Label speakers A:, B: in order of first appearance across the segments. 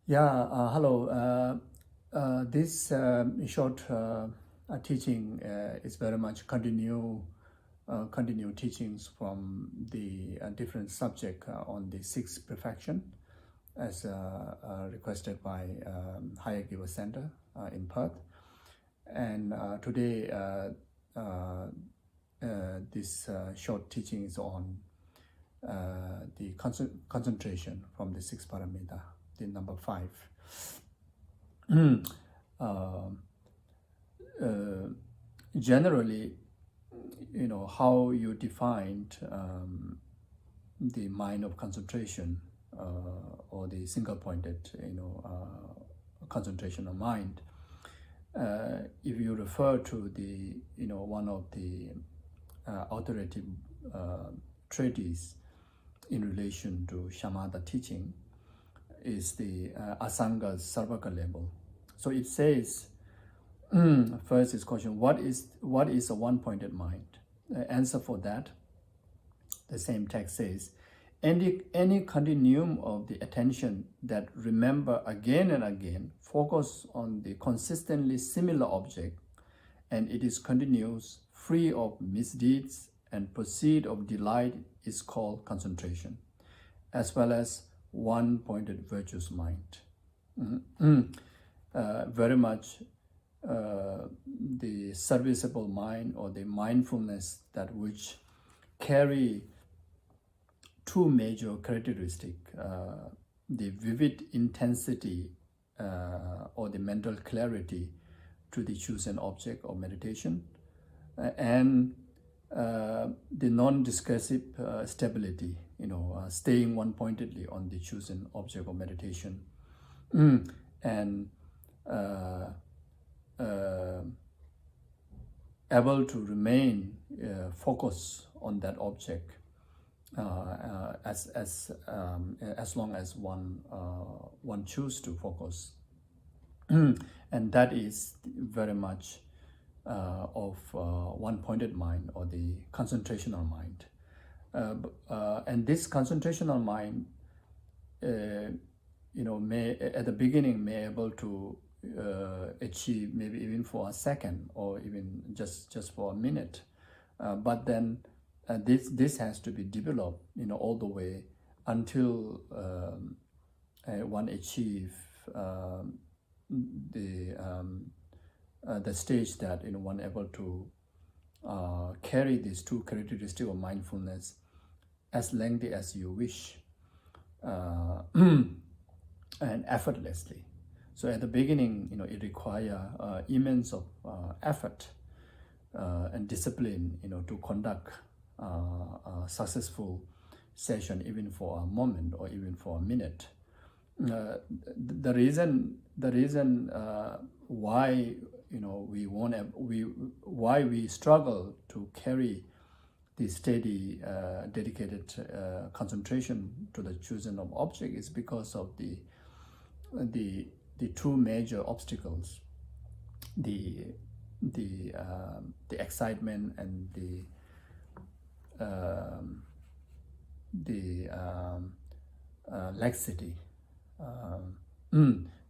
A: Hello. This short teaching is very much continue teachings from the different subject on the sixth perfection, as requested by Hayagriva Center in Perth. And today, this short teaching is on the concentration from the sixth paramita, the number 5. uh, Generally, how you defined the mind of concentration, or the single-pointed, concentration of mind. If you refer to the, one of the authoritative treatises in relation to Shamatha teaching, is the Asanga Sarvaka level. So it says, first is question, what is a one-pointed mind? Answer for that, the same text says, any continuum of the attention that remember again and again, focus on the consistently similar object, and it is continuous, free of misdeeds, and proceed of delight, is called concentration, as well as one-pointed virtuous mind. Very much the serviceable mind, or the mindfulness, that which carry two major characteristics, the vivid intensity or the mental clarity to the chosen object of meditation, and the non-discursive stability, staying one-pointedly on the chosen object of meditation, and able to remain focused on that object as long as one choose to focus, and that is very much of one-pointed mind, or the concentrational mind. And this concentrational mind, may at the beginning may able to achieve maybe even for a second, or even just for a minute, but then this has to be developed, all the way until one achieve the stage that one able to carry these two characteristics of mindfulness as lengthy as you wish, and effortlessly. So at the beginning, it require immense of effort and discipline, to conduct a successful session, even for a moment or even for a minute. The reason why why we struggle to carry the steady, dedicated concentration to the chosen of object is because of the two major obstacles: the excitement and the laxity,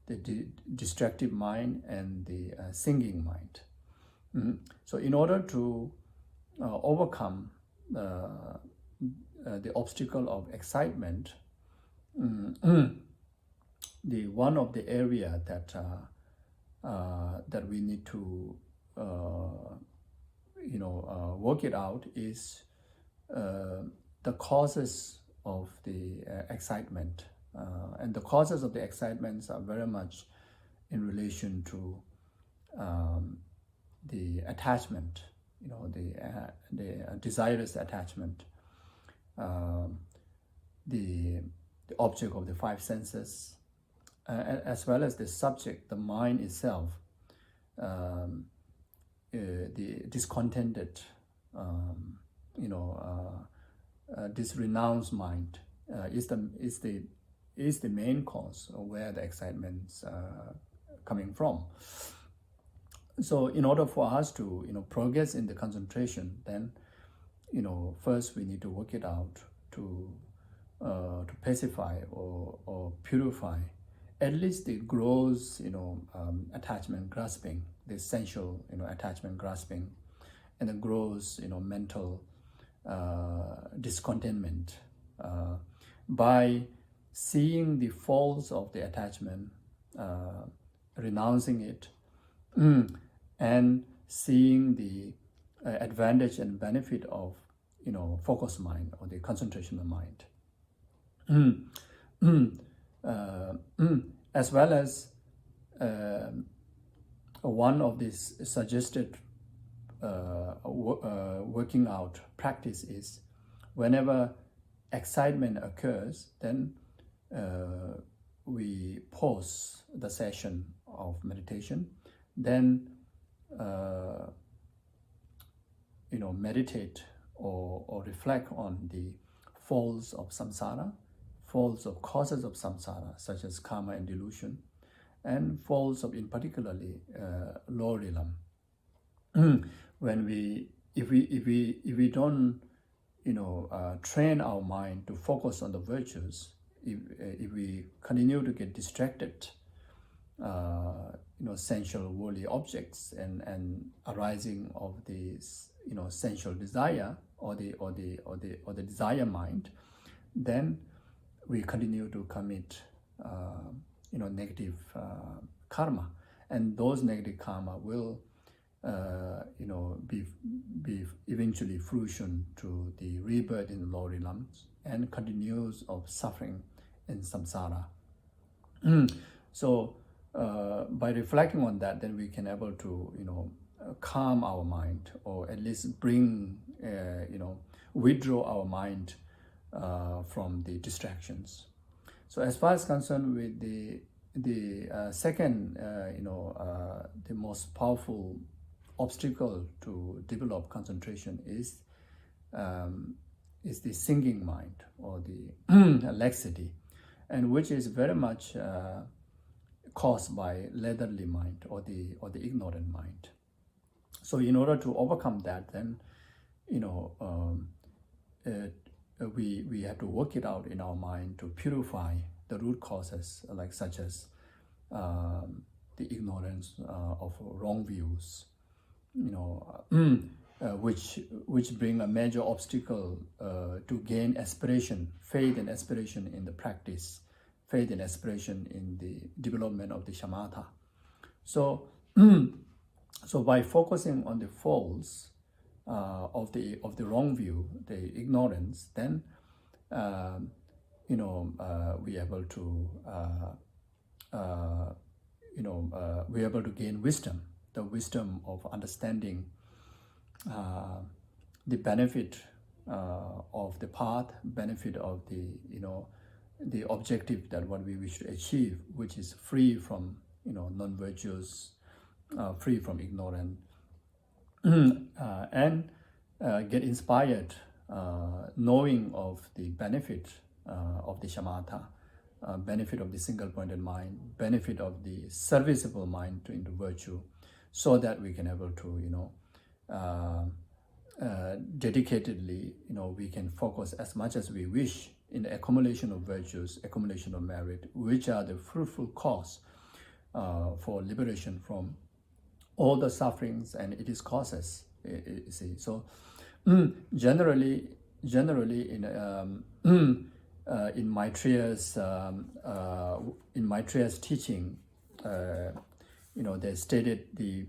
A: the distractive mind, and the singing mind. So in order to overcome the obstacle of excitement, the one of the area that we need to work it out is the causes of the excitement, and the causes of the excitements are very much in relation to the attachment, the desirous attachment, the object of the five senses, as well as the subject, the mind itself, the discontented, this renounced mind is the main cause of where the excitement's coming from. So in order for us to progress in the concentration, then first we need to work it out to pacify or purify at least the gross, attachment grasping, the essential, attachment grasping, and the gross, mental discontentment. By seeing the faults of the attachment, renouncing it, and seeing the advantage and benefit of, focused mind or the concentration of mind. As well as one of these suggested working out practice is whenever excitement occurs, then we pause the session of meditation, then meditate or reflect on the faults of samsara, faults of causes of samsara, such as karma and delusion, and faults of, in particularly, lower realm. If we don't, train our mind to focus on the virtues, if we continue to get distracted, sensual worldly objects and arising of the, sensual desire or the desire mind, then we continue to commit, negative karma, and those negative karma will, be eventually fruition to the rebirth in the lower realms and continues of suffering in samsara. So by reflecting on that, then we can able to, calm our mind, or at least bring, withdraw our mind from the distractions. So as far as concerned with the second, the most powerful obstacle to develop concentration is the sinking mind, or the laxity, and which is very much caused by leathery mind, or the ignorant mind. So in order to overcome that, then we have to work it out in our mind to purify the root causes, like such as the ignorance of wrong views, which bring a major obstacle to gain aspiration, faith and aspiration in the practice, faith and aspiration in the development of the shamatha. So, so by focusing on the faults of the wrong view, the ignorance, then we able to we able to gain wisdom, the wisdom of understanding the benefit of the path, benefit of the objective that what we wish to achieve, which is free from non-virtuous, free from ignorance, and get inspired, knowing of the benefit of the shamatha, benefit of the single-pointed mind, benefit of the serviceable mind into virtue, so that we can able to dedicatedly, we can focus as much as we wish in the accumulation of virtues, accumulation of merit, which are the fruitful cause for liberation from all the sufferings and its causes. You see, so generally in Maitreya's teaching, they stated the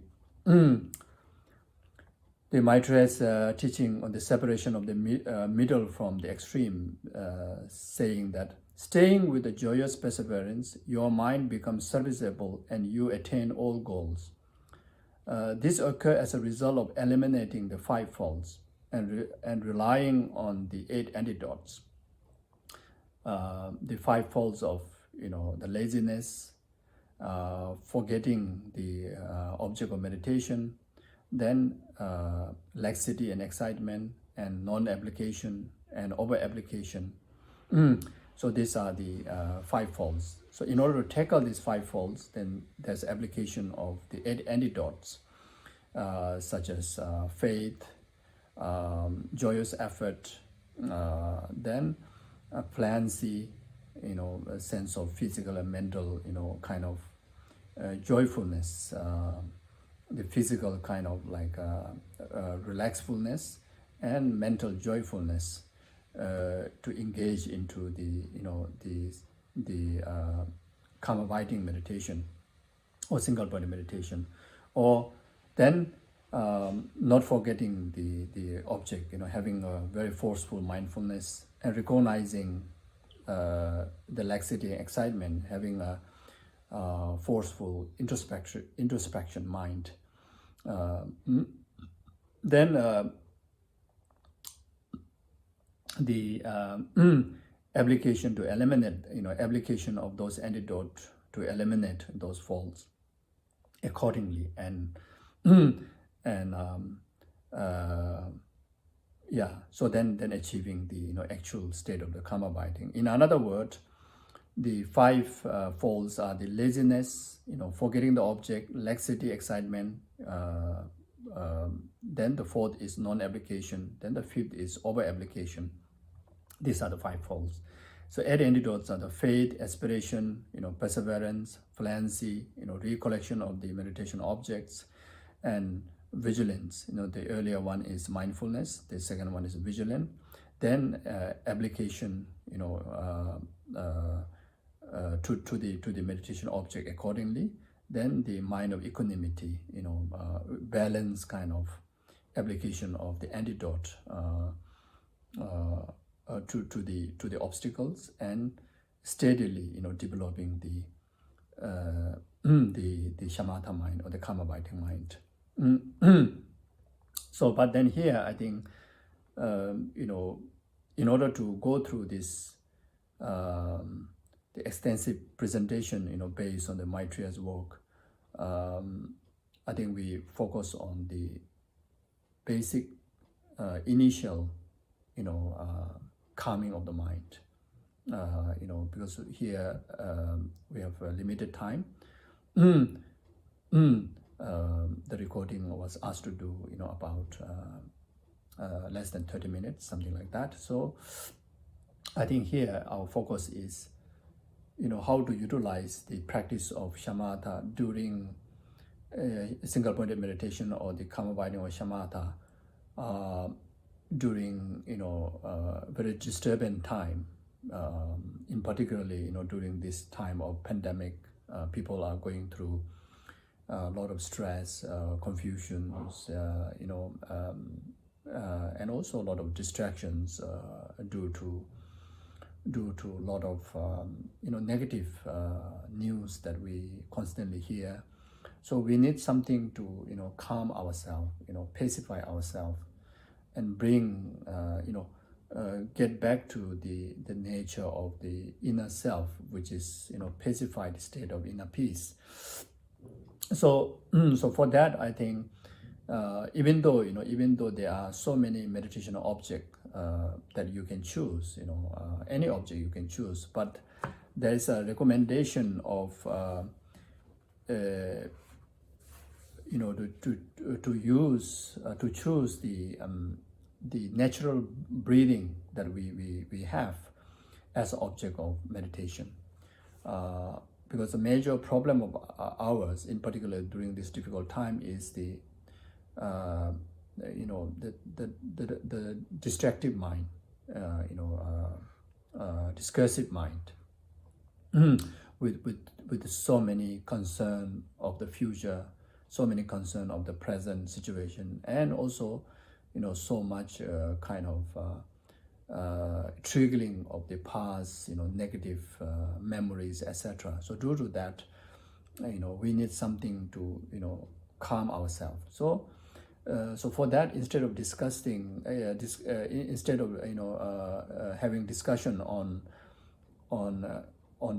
A: Maitreya's teaching on the separation of the middle from the extreme, saying that staying with the joyous perseverance, your mind becomes serviceable and you attain all goals. This occurs as a result of eliminating the 5 faults and relying on the 8 antidotes. The 5 faults of the laziness, forgetting the object of meditation, then laxity and excitement, and non-application and over-application. So these are the 5 faults. So in order to tackle these 5 faults, then there's application of the 8 antidotes, such as faith, joyous effort, then plancy, a sense of physical and mental, kind of joyfulness, the physical kind of like relaxfulness and mental joyfulness to engage into the karma abiding meditation or single body meditation, or then not forgetting the object, having a very forceful mindfulness and recognizing the laxity and excitement, having a forceful introspection mind. Then the application to eliminate, application of those antidotes to eliminate those faults accordingly, and so then achieving the actual state of the karma abiding. In another word, the 5 faults are the laziness, forgetting the object, laxity, excitement. Then the 4th is non-application. Then the 5th is over-application. These are the 5 faults. So 8 antidotes are the faith, aspiration, perseverance, flagrancy, recollection of the meditation objects, and vigilance. The earlier one is mindfulness. The second one is vigilant. Then application, to the meditation object accordingly. Then the mind of equanimity, balance kind of application of the antidote to the obstacles, and steadily, developing the shamatha mind or the karma abiding mind. So, but then here, I think, in order to go through this, the extensive presentation, based on the Maitreya's work, I think we focus on the basic, initial, calming of the mind. Because here we have a limited time. The recording was asked to do, about less than 30 minutes, something like that. So I think here our focus is, how to utilize the practice of shamatha during single-pointed meditation or the karma abiding or shamatha during, very disturbing time. In particularly, during this time of pandemic, people are going through a lot of stress, confusions, and also a lot of distractions due to a lot of negative news that we constantly hear. So we need something to calm ourselves, pacify ourselves, and bring get back to the nature of the inner self, which is pacified state of inner peace. So for that, I think even though there are so many meditation objects that you can choose, any object you can choose, but there is a recommendation of to choose the natural breathing that we have as an object of meditation, because the major problem of ours, in particular during this difficult time, is the distractive mind, discursive mind, with so many concern of the future, so many concern of the present situation, and also so much kind of triggering of the past, negative memories, etc. So due to that, we need something to calm ourselves. So for that, instead of discussing, instead of having discussion on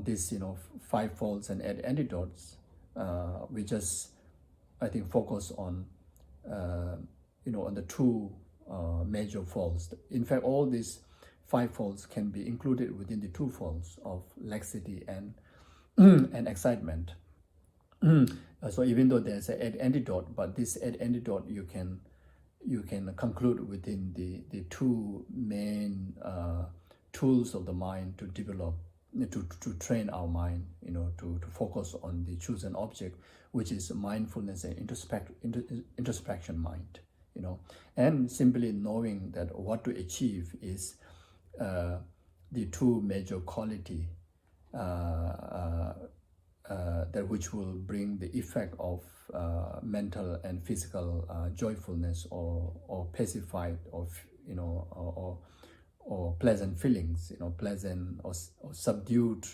A: this 5 faults and antidotes, we just, I think, focus on on the 2 major faults. In fact, all these 5 faults can be included within the 2 faults of laxity and excitement. So even though there's an antidote, but this antidote you can conclude within the 2 main tools of the mind to develop to train our mind, to focus on the chosen object, which is mindfulness and introspection mind, and simply knowing that what to achieve is the two major quality that which will bring the effect of mental and physical joyfulness or pacified or pleasant feelings, pleasant or subdued,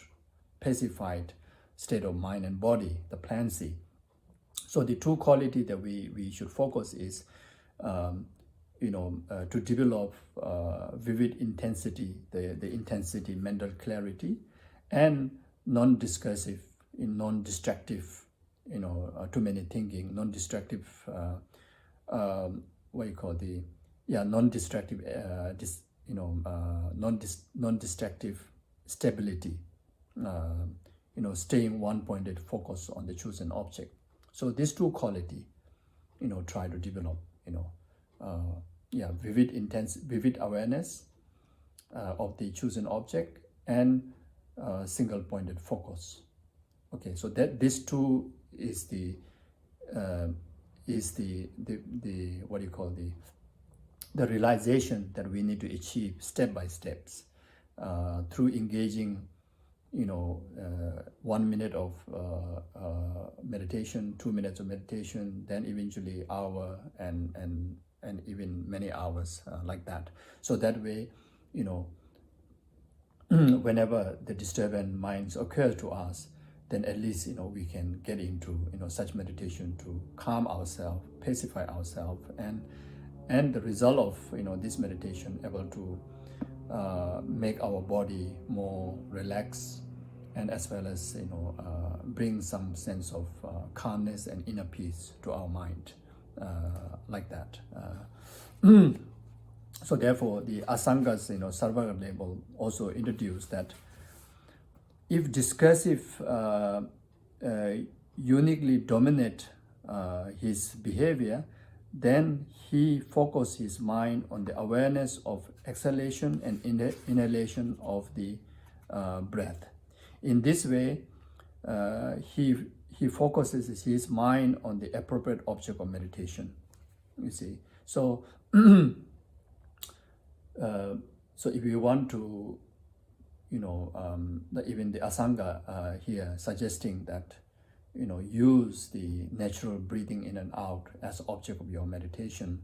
A: pacified state of mind and body, the plancy. So the two quality that we should focus is, to develop vivid intensity, the intensity, mental clarity, and non-discursive, non-destructive, too many thinking, non-destructive, non-destructive, non-destructive stability, staying one-pointed focus on the chosen object. So these two quality, try to develop, vivid awareness of the chosen object and single-pointed focus. Okay, so that these two is the the realization that we need to achieve step by steps through engaging 1 minute of meditation, 2 minutes of meditation, then eventually hour and even many hours like that. So that way, whenever the disturbing minds occur to us, then at least we can get into such meditation to calm ourselves, pacify ourselves, and the result of this meditation able to make our body more relaxed, and as well as bring some sense of calmness and inner peace to our mind, like that. So therefore, the Asanga's Sarvaga label also introduced that if discursive uniquely dominate his behavior, then he focuses his mind on the awareness of exhalation and inhalation of the breath. In this way, he focuses his mind on the appropriate object of meditation. You see, so so if you want to, even the Asanga here suggesting that use the natural breathing in and out as object of your meditation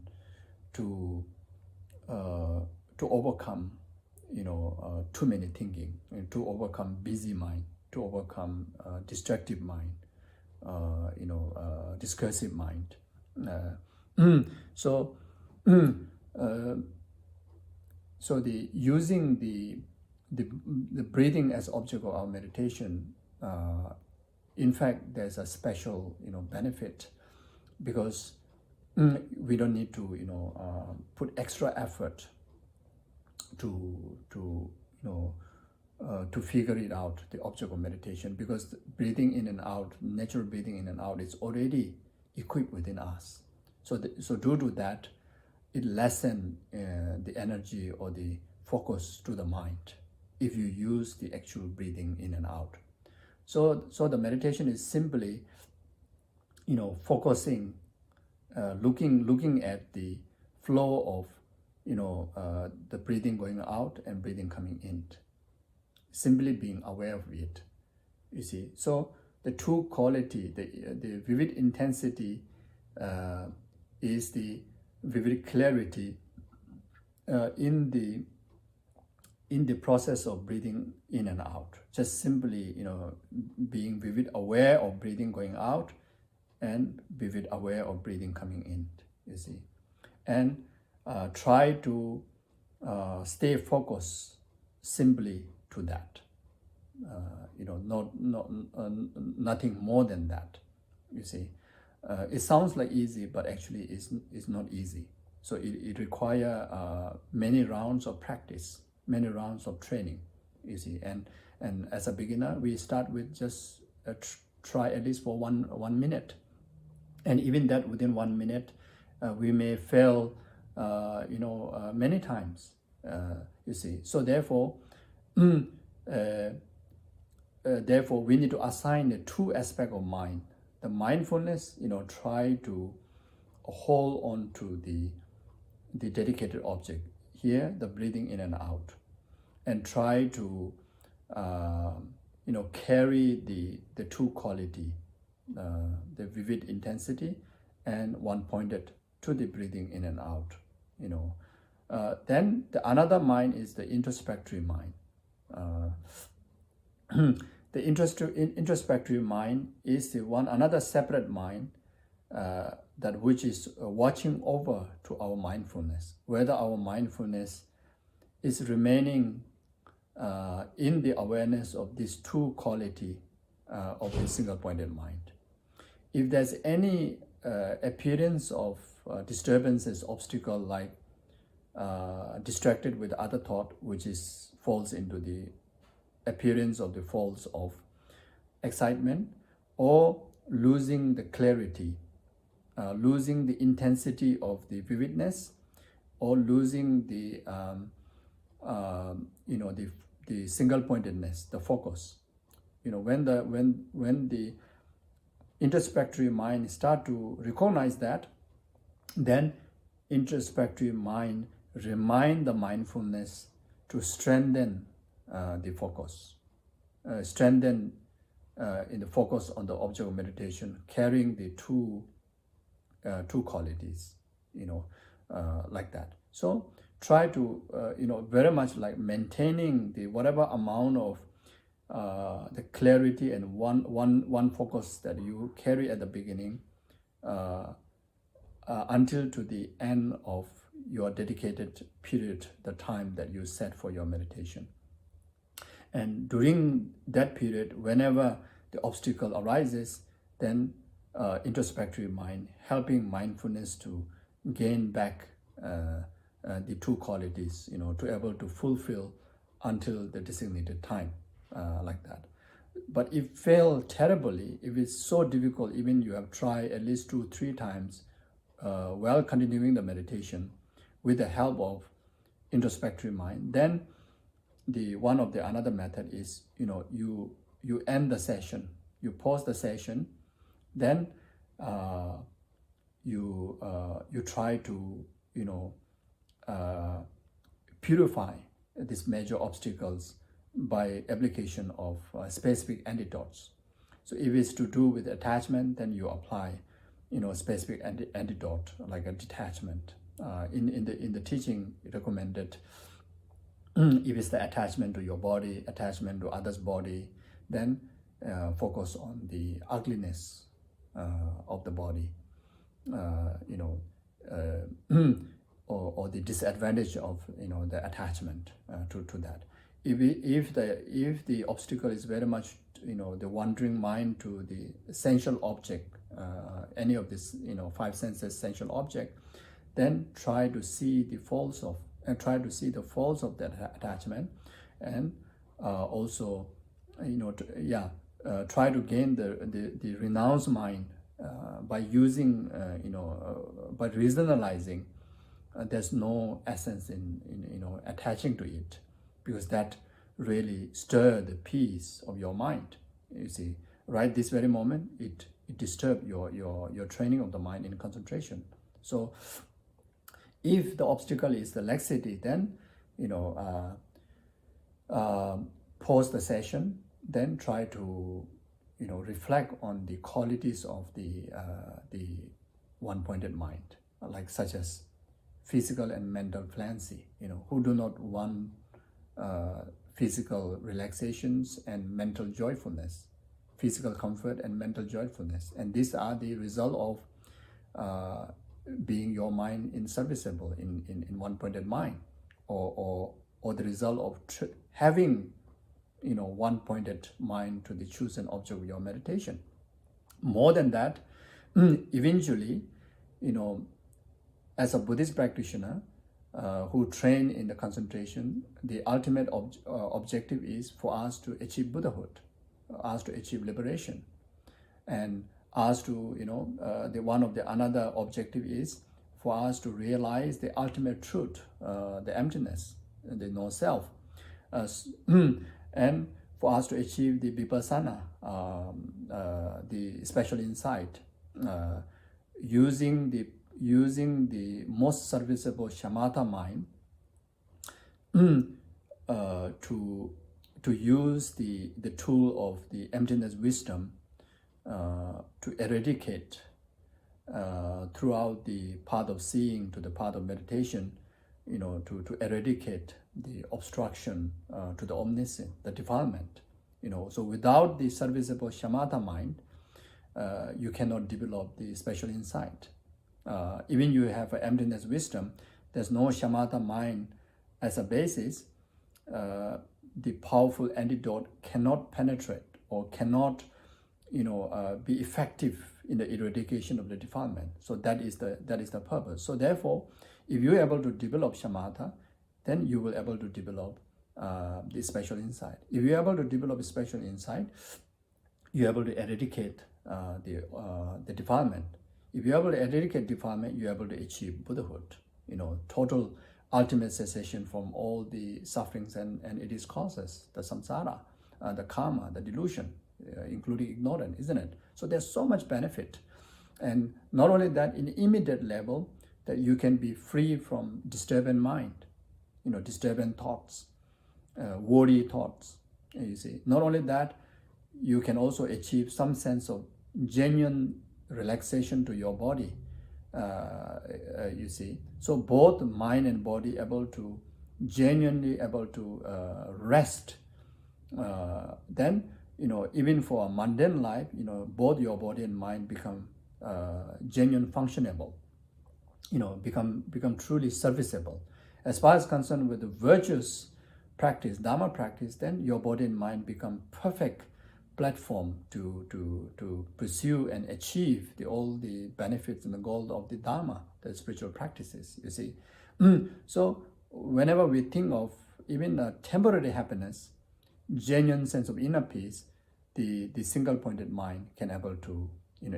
A: to overcome too many thinking, to overcome busy mind, to overcome distractive mind, discursive mind. So the using the breathing as object of our meditation, in fact, there's a special benefit, because we don't need to put extra effort to figure it out, the object of meditation, because breathing in and out, natural breathing in and out, is already equipped within us. So due to that, it lessens the energy or the focus to the mind if you use the actual breathing in and out. So the meditation is simply, focusing, looking at the flow of, the breathing going out and breathing coming in. Simply being aware of it, you see. So the true quality, the vivid intensity is the vivid clarity in the process of breathing in and out. Just simply, being vivid aware of breathing going out and vivid aware of breathing coming in, you see. And try to stay focused simply to that. Nothing more than that, you see. It sounds like easy, but actually it's not easy. So it requires many rounds of practice, many rounds of training, you see. And as a beginner, we start with just try at least for one minute. And even that, within 1 minute, we may fail, many times, you see. So therefore, therefore, we need to assign the two aspects of mind. The mindfulness, try to hold on to the dedicated object. Here, the breathing in and out, and try to carry the two quality, the vivid intensity and one pointed to the breathing in and out. Then the another mind is the introspectory mind. The introspectory mind is the another separate mind that which is watching over to our mindfulness, whether our mindfulness is remaining in the awareness of these two quality of the single pointed mind. If there's any appearance of disturbances, obstacle, like distracted with other thought, which falls into the appearance of the falls of excitement, or losing the clarity, losing the intensity of the vividness, or losing the the single pointedness, the focus. When the introspectory mind start to recognize that, then introspectory mind remind the mindfulness to strengthen the focus, strengthen in the focus on the object of meditation, carrying the two qualities, like that. So try to very much like maintaining the whatever amount of the clarity and one focus that you carry at the beginning until to the end of your dedicated period, the time that you set for your meditation. And during that period, whenever the obstacle arises, then introspectory mind helping mindfulness to gain back the two qualities, to able to fulfill until the designated time, like that. But if fail terribly, if it's so difficult, even you have tried at least 2-3 times while continuing the meditation with the help of introspectory mind, then another method is, you end the session, you pause the session, then you try to purify these major obstacles by application of specific antidotes. So if it's to do with attachment, then you apply specific antidote like a detachment. In the teaching recommended, if it's the attachment to your body, attachment to others' body, then focus on the ugliness of the body, or the disadvantage of the attachment to that. If the obstacle is very much the wandering mind to the essential object, any of this 5 senses essential object, then try to see the faults of that attachment, and also try to gain the renounced mind by using by reasonalizing. There's no essence in attaching to it, because that really stir the peace of your mind. You see, right this very moment, it disturbs your training of the mind in concentration. So if the obstacle is the laxity, then pause the session, then try to reflect on the qualities of the one-pointed mind, like such as physical and mental fluency, who do not want physical relaxations and mental joyfulness, physical comfort and mental joyfulness. And these are the result of being your mind in serviceable, in one-pointed mind, or the result of having one-pointed mind to the chosen object of your meditation. More than that, eventually, as a Buddhist practitioner who train in the concentration, the ultimate objective is for us to achieve Buddhahood, us to achieve liberation, and us to another objective is for us to realize the ultimate truth, the emptiness, the no self, and for us to achieve the vipassana, the special insight, using the most serviceable shamatha mind to use the tool of the emptiness wisdom to eradicate throughout the path of seeing to the path of meditation, to eradicate the obstruction to the omniscient, the defilement. So without the serviceable shamatha mind, you cannot develop the special insight. Even you have an emptiness wisdom, there's no shamatha mind as a basis, the powerful antidote cannot penetrate or cannot be effective in the eradication of the defilement. So that is the purpose. So therefore, if you're able to develop shamatha, then you will able to develop the special insight. If you're able to develop a special insight, you're able to eradicate the defilement. If you're able to eradicate defilement, you're able to achieve Buddhahood, total ultimate cessation from all the sufferings and its causes, the samsara, the karma, the delusion, including ignorance, isn't it? So there's so much benefit. And not only that, in the immediate level, that you can be free from disturbing mind, disturbing thoughts, worry thoughts, you see. Not only that, you can also achieve some sense of genuine relaxation to your body, you see. So both mind and body able to genuinely able to rest. Then, even for a mundane life, both your body and mind become genuine functionable, become truly serviceable. As far as concerned with the virtuous practice, Dharma practice, then your body and mind become perfect platform to pursue and achieve all the benefits and the goal of the Dharma, the spiritual practices, you see. So whenever we think of even a temporary happiness, genuine sense of inner peace, the single-pointed mind can able to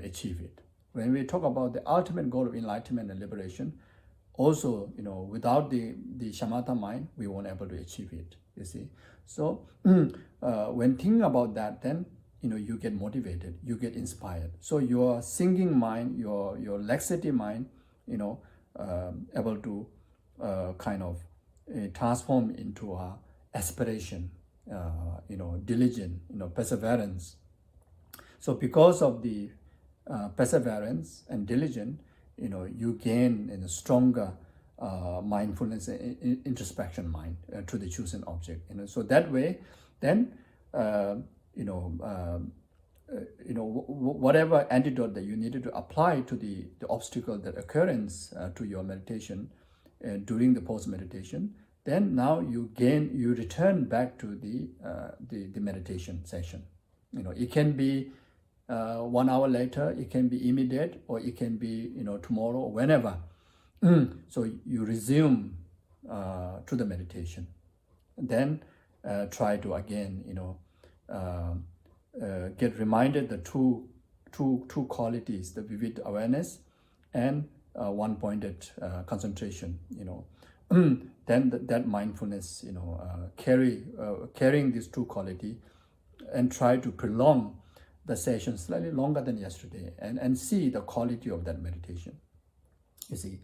A: achieve it. When we talk about the ultimate goal of enlightenment and liberation, also without the shamatha mind, we won't able to achieve it, you see. So when thinking about that, then you get motivated, you get inspired. So your sinking mind, your laxity mind, able to kind of transform into a aspiration, diligent, perseverance. So because of the perseverance and diligence, you gain a stronger mindfulness and introspection mind to the chosen object. So that way, then whatever antidote that you needed to apply to the obstacle that occurrence to your meditation during the post meditation, then now you return back to the meditation session. It can be 1 hour later, it can be immediate, or it can be tomorrow, whenever. So you resume to the meditation, then try to again get reminded the two qualities, the vivid awareness and one-pointed concentration. Then that mindfulness, carrying these two qualities, and try to prolong the session slightly longer than yesterday, and see the quality of that meditation, you see.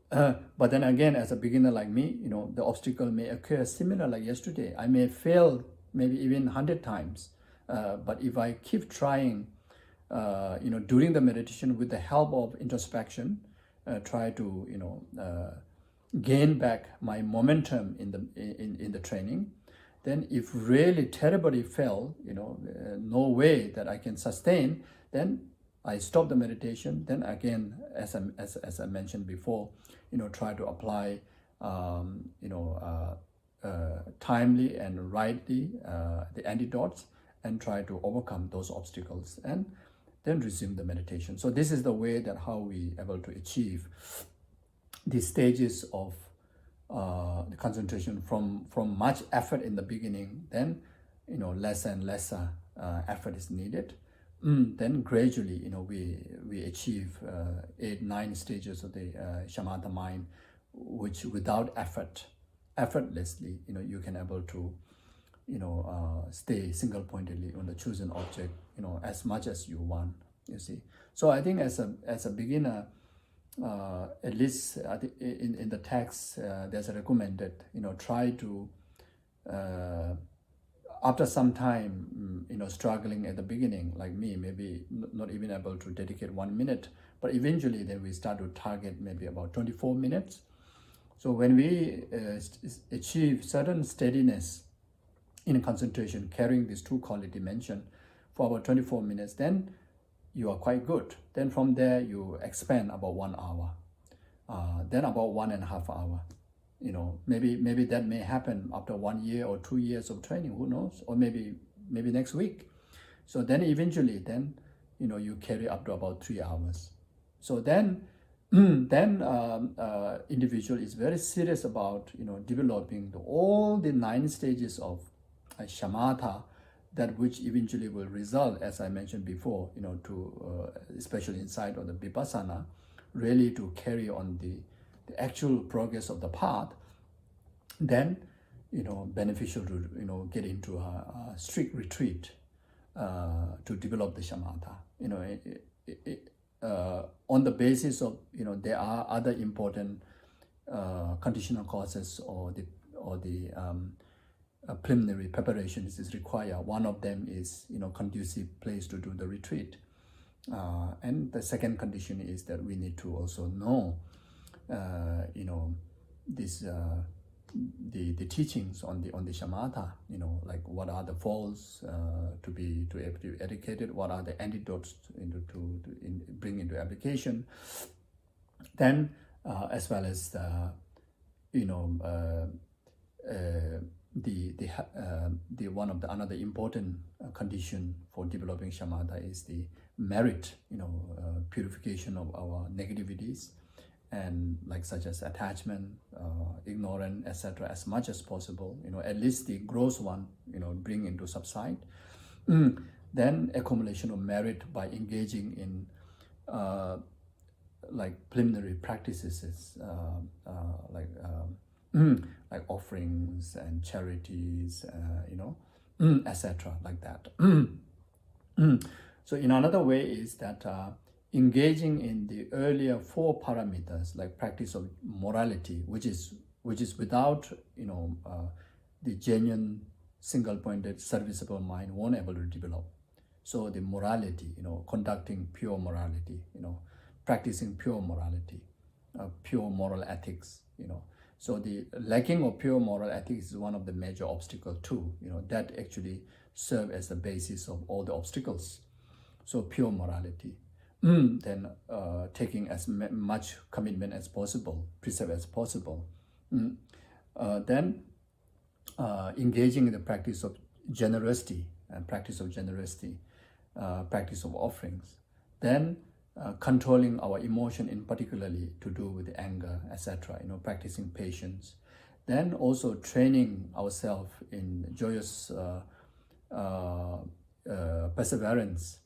A: But then again, as a beginner like me, the obstacle may occur similar like yesterday. I may fail maybe even 100 times. But if I keep trying, during the meditation with the help of introspection, try to, gain back my momentum in the training, then if really terribly fail, no way that I can sustain, then I stop the meditation. Then again, as I mentioned before, try to apply, timely and rightly the antidotes, and try to overcome those obstacles, and then resume the meditation. So this is the way that how we able to achieve the stages of the concentration from much effort in the beginning, then less and lesser effort is needed. Then gradually, we achieve 8-9 stages of the shamatha mind, which without effortlessly, you can able to stay single-pointedly on the chosen object, as much as you want, you see. So I think as a beginner, at least in the text, there's a recommended, try to, after some time, struggling at the beginning, like me, maybe not even able to dedicate 1 minute, but eventually then we start to target maybe about 24 minutes. So when we achieve certain steadiness in concentration, carrying these two quality mentioned for about 24 minutes, then you are quite good. Then from there, you expand about 1 hour, then about 1.5 hours. Maybe that may happen after 1 year or 2 years of training, who knows? Or maybe next week. So then eventually, then, you carry up to about 3 hours. So then individual is very serious about, developing all the 9 stages of shamatha, that which eventually will result, as I mentioned before, to especially inside of the vipassana, really to carry on the actual progress of the path. Then, beneficial to, get into a strict retreat to develop the shamatha. On the basis of, there are other important conditional causes or the preliminary preparations is required. One of them is, conducive place to do the retreat. And the second condition is that we need to also know, this the teachings on the shamatha, like what are the faults to be educated, what are the antidotes to bring into application. Then, as well as another important condition for developing shamatha is the merit, purification of our negativities, and like such as attachment, ignorance, etc., as much as possible, at least the gross one, bring into subside. Then accumulation of merit by engaging in like preliminary practices, like offerings and charities, etc., like that. So in another way is that engaging in the earlier 4 parameters, like practice of morality, which is without the genuine single-pointed serviceable mind won't able to develop. So the morality, conducting pure morality, practicing pure morality, pure moral ethics, So the lacking of pure moral ethics is one of the major obstacles too, that actually serve as the basis of all the obstacles. So pure morality. Then taking as much commitment as possible, precept as possible. Then engaging in the practice of generosity, practice of offerings. Then controlling our emotion, in particularly to do with anger, etc., practicing patience. Then also training ourselves in joyous perseverance,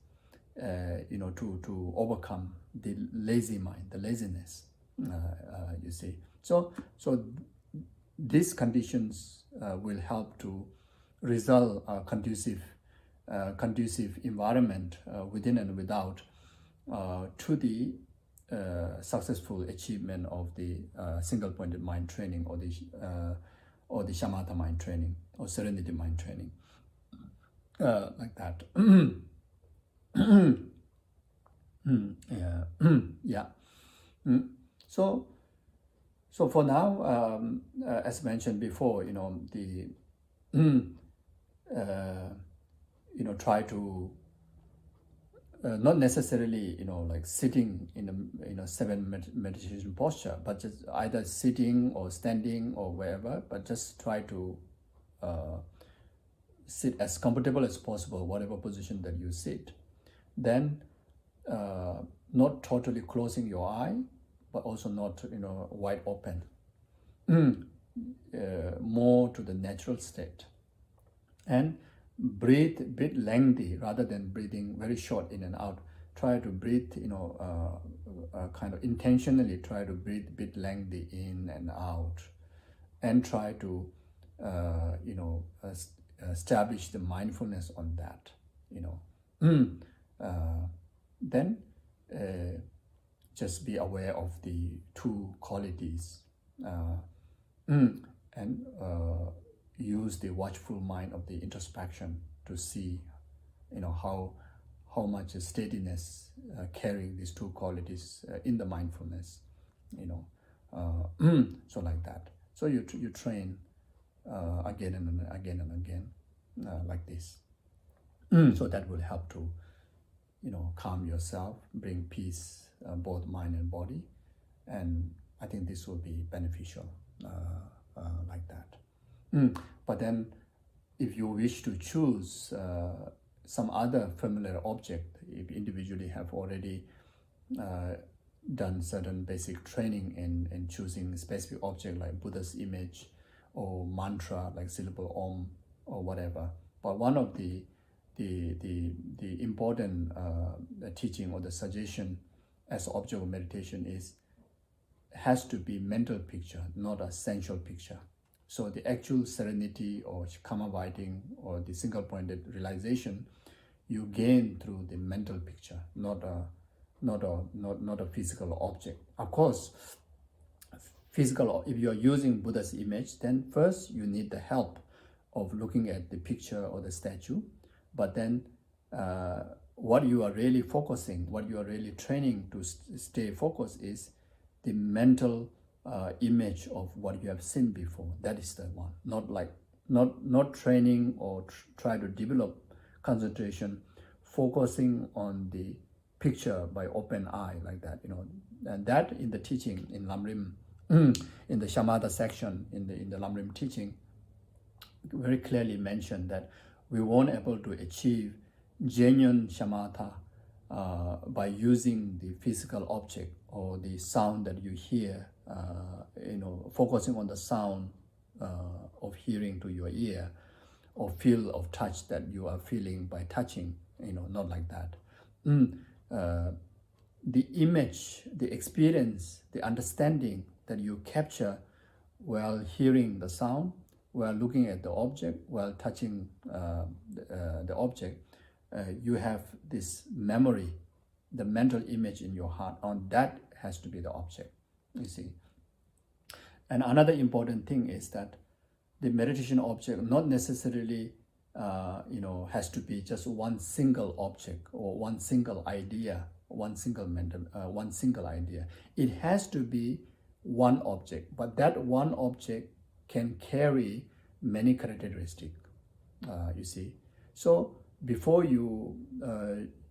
A: to overcome the lazy mind, the laziness, you see. So these conditions will help to result a conducive environment within and without to the successful achievement of the single-pointed mind training, or the shamatha mind training, or serenity mind training, like that. Yeah. So for now, as mentioned before, try to not necessarily, like sitting in a 7 meditation posture, but just either sitting or standing or wherever, but just try to sit as comfortable as possible, whatever position that you sit. Then not totally closing your eye, but also not wide open. More to the natural state. And breathe lengthy rather than breathing very short in and out. Try to breathe, kind of intentionally try to breathe a bit lengthy in and out, and try to establish the mindfulness on that, then just be aware of the two qualities, and use the watchful mind of the introspection to see, how much steadiness carrying these two qualities in the mindfulness, so like that. So you train again and again and again, like this. So that will help to, calm yourself, bring peace, both mind and body, and I think this will be beneficial like that. But then, if you wish to choose some other familiar object, if individually have already done certain basic training in choosing specific object like Buddha's image or mantra like syllable Om or whatever, but one of the important teaching or the suggestion as object of meditation has to be mental picture, not a sensual picture. So the actual serenity or karma abiding or the single-pointed realization you gain through the mental picture, not a physical object. Of course, physical. If you are using Buddha's image, then first you need the help of looking at the picture or the statue. But then, what you are really focusing, what you are really training to stay focused is the mental image of what you have seen before. That is the one. Not training or try to develop concentration, focusing on the picture by open eye like that. And that in the teaching in Lamrim, in the Shamatha section in the Lamrim teaching, very clearly mentioned that we won't able to achieve genuine shamatha by using the physical object or the sound that you hear, focusing on the sound of hearing to your ear, or feel of touch that you are feeling by touching, not like that. The image, the experience, the understanding that you capture while hearing the sound, while looking at the object, while touching the object, you have this memory, the mental image in your heart, and that has to be the object, you see. And another important thing is that the meditation object not necessarily has to be just one single object or one single idea, one single idea. It has to be one object, but that one object can carry many characteristics, you see. So before you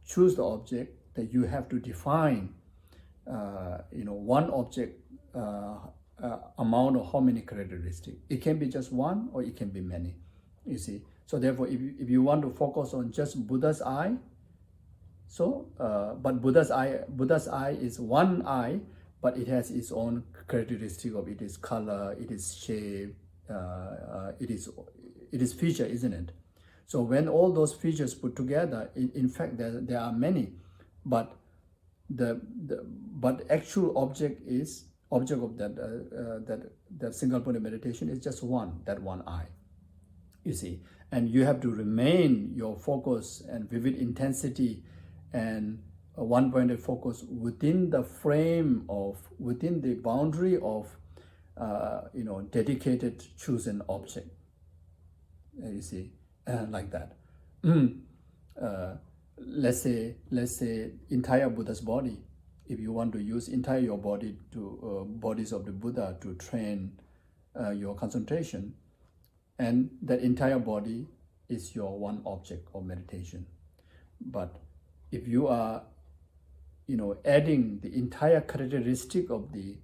A: choose the object, that you have to define, one object amount of how many characteristics. It can be just one or it can be many, you see. So therefore, if you want to focus on just Buddha's eye, so but Buddha's eye is one eye, but it has its own characteristic of its color, its shape, it is feature, isn't it? So when all those features put together, in fact there are many, but but actual object of that single point of meditation is just one, that one eye, you see. And you have to remain your focus and vivid intensity and a one-pointed focus within the frame of, within the boundary of dedicated chosen object, you see, like that. Let's say entire Buddha's body. If you want to use entire your body to bodies of the Buddha to train your concentration, and that entire body is your one object of meditation. But if you are adding the entire characteristic of the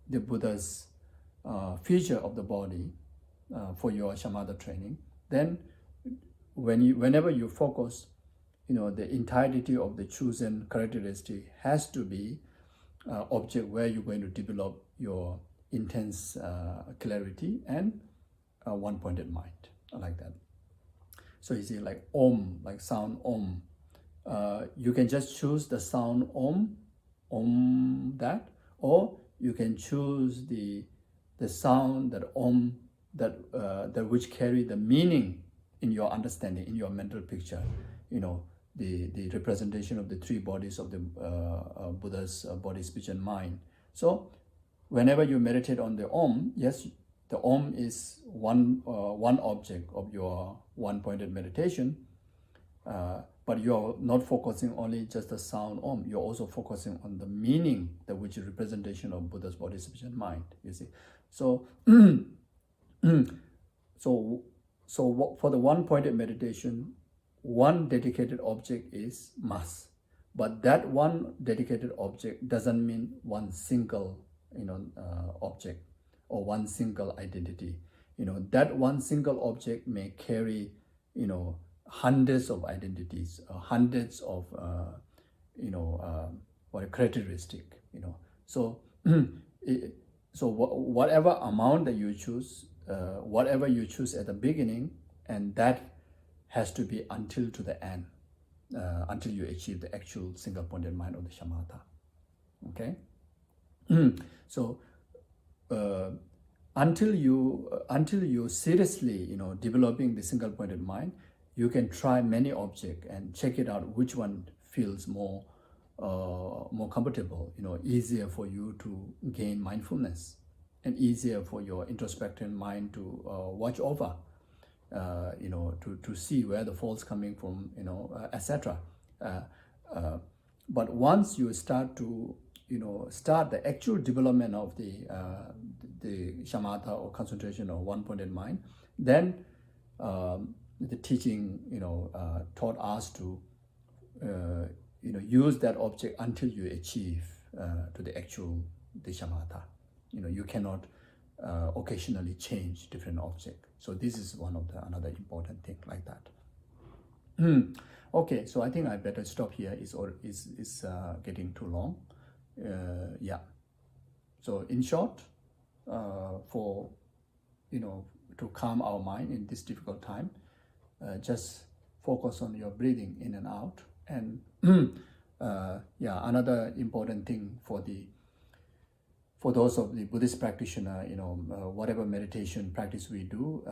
A: Buddha's feature of the body for your shamatha training, then whenever you focus, the entirety of the chosen characteristic has to be object where you're going to develop your intense clarity and one-pointed mind, like that. So you see, like Om, like sound Om. You can just choose the sound Om that, or you can choose the sound that Om that which carry the meaning in your understanding, in your mental picture, the representation of the three bodies of the Buddha's body, speech, and mind. So whenever you meditate on the Om, yes, the Om is one object of your one-pointed meditation, but you're not focusing only just the sound Om. You're also focusing on the meaning, which is representation of Buddha's body, speech, and mind. You see, so for the one-pointed meditation, one dedicated object is must, but that one dedicated object doesn't mean one single object or one single identity. That one single object may carry hundreds of identities, hundreds of characteristic. So whatever amount that you choose, whatever you choose at the beginning, and that has to be until to the end, until you achieve the actual single-pointed mind of the shamatha. Okay, so until you seriously developing the single-pointed mind, you can try many objects and check it out which one feels more comfortable, easier for you to gain mindfulness, and easier for your introspective mind to watch over, to see where the fault's coming from, etc. But once you start to, start the actual development of the shamatha or concentration or one-pointed mind, then the teaching, taught us to, use that object until you achieve to the actual shamatha. You cannot occasionally change different object. So this is one of the another important thing like that. Okay, so I think I better stop here. It's getting too long. Yeah. So in short, for to calm our mind in this difficult time, just focus on your breathing in and out. And another important thing for those of the Buddhist practitioner, whatever meditation practice we do,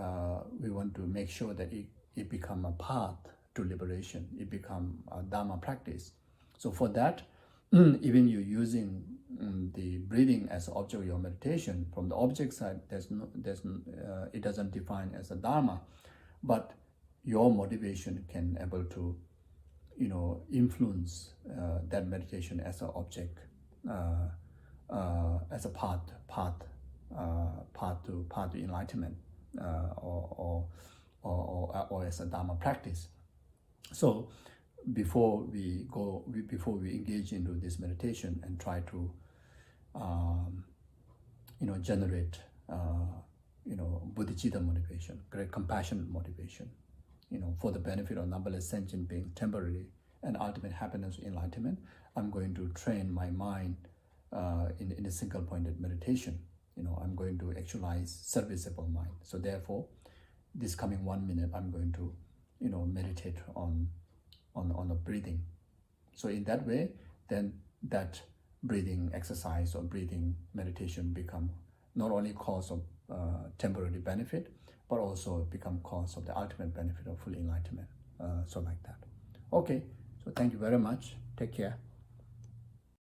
A: we want to make sure that it become a path to liberation. It become a Dharma practice. So for that, even you using the breathing as object of your meditation, from the object side, it doesn't define as a Dharma, but your motivation can able to, influence that meditation as an object, as a path to enlightenment, or as a Dharma practice. So before we engage into this meditation and try to generate bodhicitta motivation, great compassion motivation, for the benefit of numberless sentient beings, temporary and ultimate happiness, enlightenment, I'm going to train my mind in a single-pointed meditation. I'm going to actualize serviceable mind. So therefore, this coming 1 minute, I'm going to, meditate on the breathing. So in that way, then that breathing exercise or breathing meditation become not only cause of temporary benefit, but also become cause of the ultimate benefit of full enlightenment. So like that. Okay, so thank you very much. Take care.